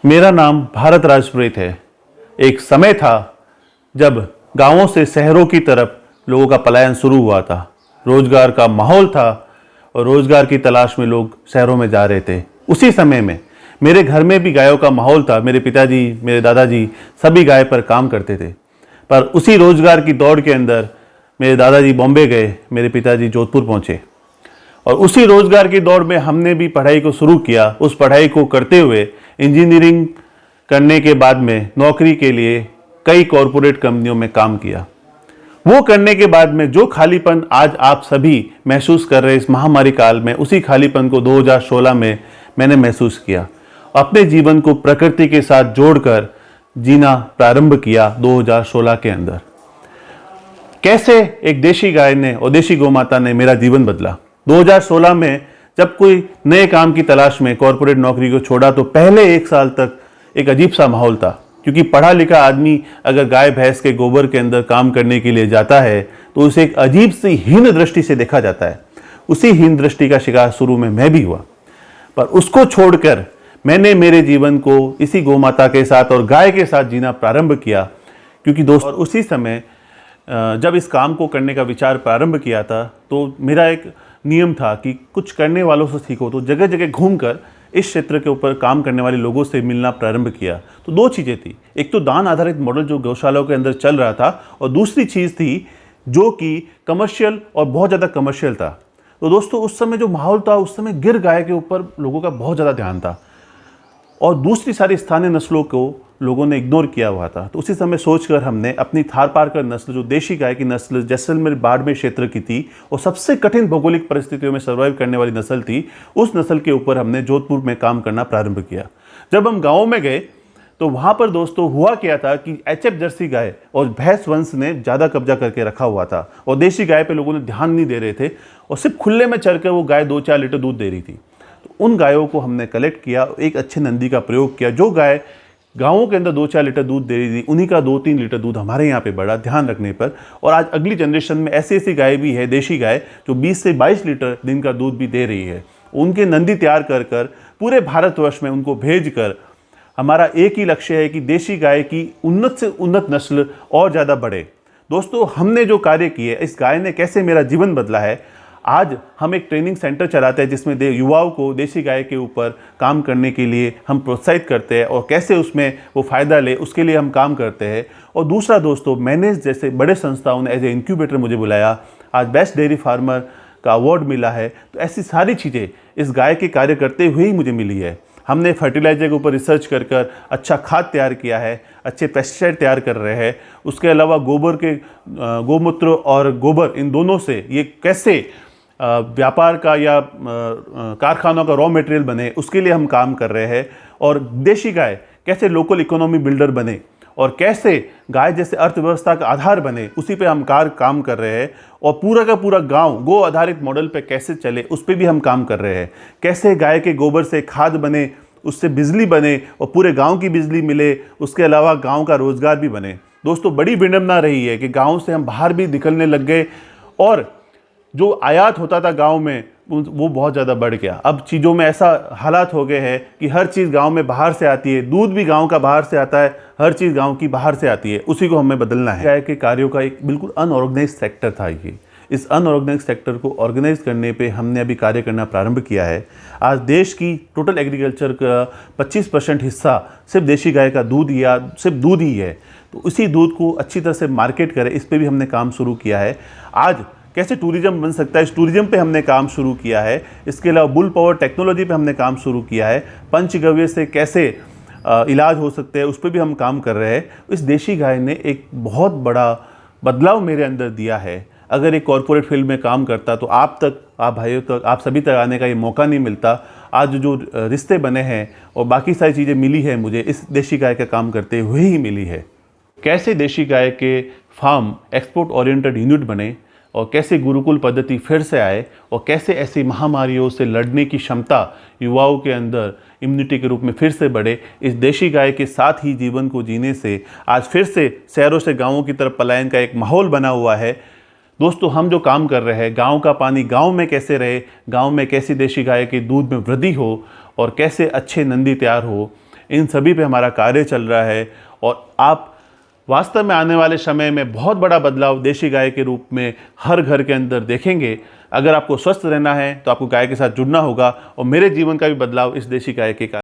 मेरा नाम भारत राजप्रीत है। एक समय था जब गांवों से शहरों की तरफ लोगों का पलायन शुरू हुआ था। रोजगार का माहौल था और रोजगार की तलाश में लोग शहरों में जा रहे थे। उसी समय में मेरे घर में भी गायों का माहौल था। मेरे पिताजी, मेरे दादाजी सभी गाय पर काम करते थे। पर उसी रोजगार की दौड़ के अंदर मेरे दादाजी बॉम्बे गए, मेरे पिताजी जोधपुर पहुंचे और उसी रोजगार की दौड़ में हमने भी पढ़ाई को शुरू किया। उस पढ़ाई को करते हुए इंजीनियरिंग करने के बाद में नौकरी के लिए कई कॉरपोरेट कंपनियों में काम किया। वो करने के बाद में जो खालीपन आज आप सभी महसूस कर रहे हैं इस महामारी काल में, उसी खालीपन को 2016 में मैंने महसूस किया। अपने जीवन को प्रकृति के साथ जोड़कर जीना प्रारंभ किया 2016 के अंदर। कैसे एक देशी गाय ने और देशी गौमाता ने मेरा जीवन बदला। 2016 में जब कोई नए काम की तलाश में कॉरपोरेट नौकरी को छोड़ा तो पहले एक साल तक एक अजीब सा माहौल था, क्योंकि पढ़ा लिखा आदमी अगर गाय भैंस के गोबर के अंदर काम करने के लिए जाता है तो उसे एक अजीब सी हीन दृष्टि से देखा जाता है। उसी हीन दृष्टि का शिकार शुरू में मैं भी हुआ, पर उसको छोड़कर मैंने मेरे जीवन को इसी गौमाता के साथ और गाय के साथ जीना प्रारंभ किया। क्योंकि दोस्तों, और उसी समय जब इस काम को करने का विचार प्रारंभ किया था तो मेरा एक नियम था कि कुछ करने वालों से सीखो। तो जगह जगह घूमकर इस क्षेत्र के ऊपर काम करने वाले लोगों से मिलना प्रारंभ किया। तो दो चीज़ें थी, एक तो दान आधारित मॉडल जो गौशालाओं के अंदर चल रहा था, और दूसरी चीज़ थी जो कि कमर्शियल और बहुत ज़्यादा कमर्शियल था। तो दोस्तों, उस समय जो माहौल था, उस समय गिर गाय के ऊपर लोगों का बहुत ज़्यादा ध्यान था और दूसरी सारी स्थानीय नस्लों को लोगों ने इग्नोर किया हुआ था। तो उसी समय सोचकर हमने अपनी थारपारकर नस्ल, जो देशी गाय की नस्ल जैसलमेर बाड़मेर क्षेत्र की थी और सबसे कठिन भौगोलिक परिस्थितियों में सर्वाइव करने वाली नस्ल थी, उस नस्ल के ऊपर हमने जोधपुर में काम करना प्रारंभ किया। जब हम गाँव में गए तो वहाँ पर दोस्तों हुआ क्या था कि एचएफ जर्सी गाय और भैंस वंश ने ज़्यादा कब्जा करके रखा हुआ था और देशी गाय पर लोगों ने ध्यान नहीं दे रहे थे और सिर्फ खुले में चरकर वो गाय 2-4 लीटर दूध दे रही थी। तो उन गायों को हमने कलेक्ट किया, एक अच्छे नंदी का प्रयोग किया। जो गाय गाँवों के अंदर 2-4 लीटर दूध दे रही थी, उन्हीं का 2-3 लीटर दूध हमारे यहाँ पे बढ़ा ध्यान रखने पर। और आज अगली जनरेशन में ऐसी ऐसी गाय भी है, देशी गाय, जो 20 से 22 लीटर दिन का दूध भी दे रही है। उनके नंदी तैयार कर कर पूरे भारतवर्ष में उनको भेज कर हमारा एक ही लक्ष्य है कि देशी गाय की उन्नत से उन्नत नस्ल और ज़्यादा बढ़े। दोस्तों, हमने जो कार्य किए, इस गाय ने कैसे मेरा जीवन बदला है। आज हम एक ट्रेनिंग सेंटर चलाते हैं जिसमें युवाओं को देशी गाय के ऊपर काम करने के लिए हम प्रोत्साहित करते हैं और कैसे उसमें वो फ़ायदा ले उसके लिए हम काम करते हैं। और दूसरा दोस्तों, मैंने जैसे बड़े संस्थाओं ने एज ए इंक्यूबेटर मुझे बुलाया, आज बेस्ट डेयरी फार्मर का अवार्ड मिला है। तो ऐसी सारी चीज़ें इस गाय के कार्य करते हुए ही मुझे मिली है। हमने फर्टिलाइजर के ऊपर रिसर्च कर कर अच्छा खाद तैयार किया है, अच्छे पेस्टिसाइड तैयार कर रहे हैं। उसके अलावा गोबर के गौमूत्र और गोबर, इन दोनों से ये कैसे व्यापार का या कारखानों का रॉ मटेरियल बने, उसके लिए हम काम कर रहे हैं। और देशी गाय कैसे लोकल इकोनॉमी बिल्डर बने और कैसे गाय जैसे अर्थव्यवस्था का आधार बने, उसी पे हम काम कर रहे हैं। और पूरा का पूरा गांव गो आधारित मॉडल पे कैसे चले, उस पे भी हम काम कर रहे हैं। कैसे गाय के गोबर से खाद बने, उससे बिजली बने और पूरे गांव की बिजली मिले, उसके अलावा गांव का रोजगार भी बने। दोस्तों, बड़ी विडंबना रही है कि गांव से हम बाहर भी निकलने लग गए और जो आयात होता था गांव में वो बहुत ज़्यादा बढ़ गया। अब चीज़ों में ऐसा हालात हो गए हैं कि हर चीज़ गांव में बाहर से आती है, दूध भी गांव का बाहर से आता है, हर चीज़ गांव की बाहर से आती है। उसी को हमें बदलना है। गाय के कार्यों का एक बिल्कुल अनऑर्गेनाइज सेक्टर था ये। इस अनऑर्गेनाइज सेक्टर को ऑर्गेनाइज करने पे हमने अभी कार्य करना प्रारंभ किया है। आज देश की टोटल एग्रीकल्चर का 25% हिस्सा सिर्फ देशी गाय का दूध या सिर्फ दूध ही है। तो उसी दूध को अच्छी तरह से मार्केट करें, इस पर भी हमने काम शुरू किया है। आज कैसे टूरिज्म बन सकता है, इस टूरिज्म पे हमने काम शुरू किया है। इसके अलावा बुल पावर टेक्नोलॉजी पे हमने काम शुरू किया है। पंचगव्य से कैसे इलाज हो सकते हैं, उस पर भी हम काम कर रहे हैं। इस देशी गाय ने एक बहुत बड़ा बदलाव मेरे अंदर दिया है। अगर एक कॉरपोरेट फील्ड में काम करता तो आप तक, आप भाइयों तक, आप सभी तक आने का ये मौका नहीं मिलता। आज जो रिश्ते बने हैं और बाकी सारी चीज़ें मिली है, मुझे इस देशी गाय का काम करते हुए ही मिली है। कैसे देशी गाय के फार्म एक्सपोर्ट ओरिएंटेड यूनिट बने और कैसे गुरुकुल पद्धति फिर से आए और कैसे ऐसी महामारियों से लड़ने की क्षमता युवाओं के अंदर इम्यूनिटी के रूप में फिर से बढ़े। इस देशी गाय के साथ ही जीवन को जीने से आज फिर से शहरों से गाँवों की तरफ पलायन का एक माहौल बना हुआ है। दोस्तों, हम जो काम कर रहे हैं, गांव का पानी गांव में कैसे रहे, गांव में कैसी देशी गाय के दूध में वृद्धि हो और कैसे अच्छे नंदी तैयार हो, इन सभी पे हमारा कार्य चल रहा है और आप वास्तव में आने वाले समय में बहुत बड़ा बदलाव देशी गाय के रूप में हर घर के अंदर देखेंगे। अगर आपको स्वस्थ रहना है तो आपको गाय के साथ जुड़ना होगा और मेरे जीवन का भी बदलाव इस देशी गाय के कारण